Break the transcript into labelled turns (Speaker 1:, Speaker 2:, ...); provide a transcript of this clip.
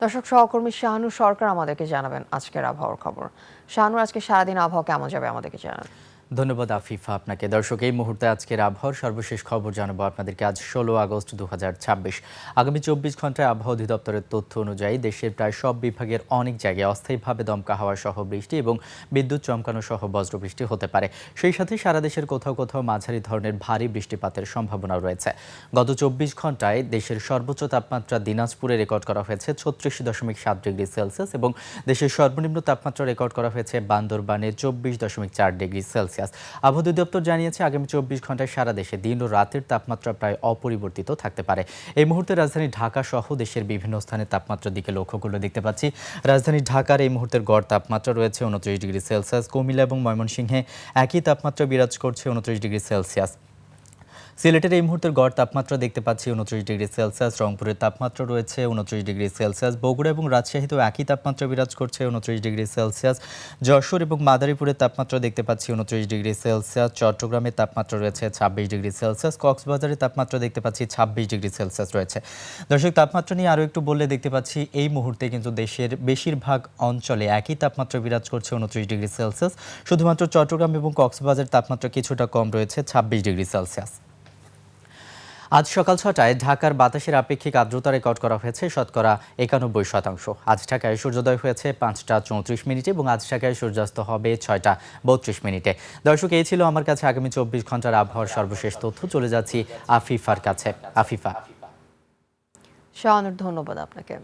Speaker 1: দর্শক সহকর্মী শাহানূর সরকার আমাদেরকে জানাবেন আজকের আবহাওয়ার খবর। শাহানূর, আজকে সারাদিন আবহাওয়া কেমন যাবে আমাদেরকে জানান।
Speaker 2: ধন্যবাদ আফিফা আপনাকে। দর্শক, এই মুহূর্তে আজকের আবহাওয়ার সর্বশেষ খবর জানাবো আপনাদেরকে। আজ 16 আগস্ট 2026। আগামী 24 ঘন্টায় আবহাওয়া অধিদপ্তরের তথ্য অনুযায়ী দেশের প্রায় সব বিভাগের অনেক জায়গায় অস্থায়ীভাবে দমকা হাওয়া সহ বৃষ্টি এবং বিদ্যুৎ চমকানো সহ বজ্রবৃষ্টি হতে পারে। সেই সাথে সারা দেশের কোথাও কোথাও মাঝারি ধরনের ভারী বৃষ্টিপাতের সম্ভাবনা রয়েছে। গত 24 ঘন্টায় দেশের সর্বোচ্চ তাপমাত্রা দিনাজপুরে রেকর্ড করা হয়েছে 36.7 ডিগ্রি সেলসিয়াস এবং দেশের সর্বনিম্ন তাপমাত্রা রেকর্ড করা হয়েছে বান্দরবানে 24.4 ডিগ্রি সেলসিয়াস। আবহাওয়া অধিদপ্তর জানিয়েছে আগামী 24 ঘন্টায় সারা দেশে দিন ও রাতের তাপমাত্রা প্রায় অপরিবর্তিত থাকতে পারে। এই মুহূর্তে রাজধানী ঢাকা সহ দেশের বিভিন্ন স্থানে তাপমাত্রার দিকে লক্ষ্য করলে দেখতে পাচ্ছি রাজধানী ঢাকার এই মুহূর্তের গড় তাপমাত্রা রয়েছে 29 ডিগ্রি সেলসিয়াস। কুমিল্লা এবং ময়মনসিংহে একই তাপমাত্রা বিরাজ করছে 29 ডিগ্রি সেলসিয়াস। সিলেটের এই মুহূর্তের গড় তাপমাত্রা দেখতে পাচ্ছি 29 ডিগ্রি সেলসিয়াস। রংপুরের তাপমাত্রা রয়েছে 29 ডিগ্রি সেলসিয়াস। বগুড়া এবং রাজশাহীতেও একই তাপমাত্রা বিরাজ করছে 29 ডিগ্রি সেলসিয়াস। যশোর এবং মাদারীপুরের তাপমাত্রা দেখতে পাচ্ছি 29 ডিগ্রি সেলসিয়াস। চট্টগ্রামের তাপমাত্রা রয়েছে 26 ডিগ্রি সেলসিয়াস। কক্সবাজারের তাপমাত্রা দেখতে পাচ্ছি 26 ডিগ্রি সেলসিয়াস রয়েছে। দর্শক, তাপমাত্রা নিয়ে আরও একটু বললে দেখতে পাচ্ছি এই মুহূর্তে কিন্তু দেশের বেশিরভাগ অঞ্চলে একই তাপমাত্রা বিরাজ করছে 29 ডিগ্রি সেলসিয়াস। শুধুমাত্র চট্টগ্রাম এবং কক্সবাজারের তাপমাত্রা কিছুটা কম রয়েছে 26 ডিগ্রি সেলসিয়াস। আজ সকাল 6টায় ঢাকার বাতাসের আপেক্ষিক আর্দ্রতা রেকর্ড করা হয়েছে শতকরা 91%। আজ ঢাকায় সূর্যোদয় হয়েছে 5টা 34 মিনিটে এবং আজ ঢাকায় সূর্যাস্ত হবে 6টা 32 মিনিটে। দর্শক, এই ছিল আমার কাছে আগামী 24 ঘন্টার আবহাওয়ার সর্বশেষ তথ্য। চলে যাচ্ছি আফিফার কাছে। আফিফা।
Speaker 1: শাহানূর, ধন্যবাদ আপনাকে।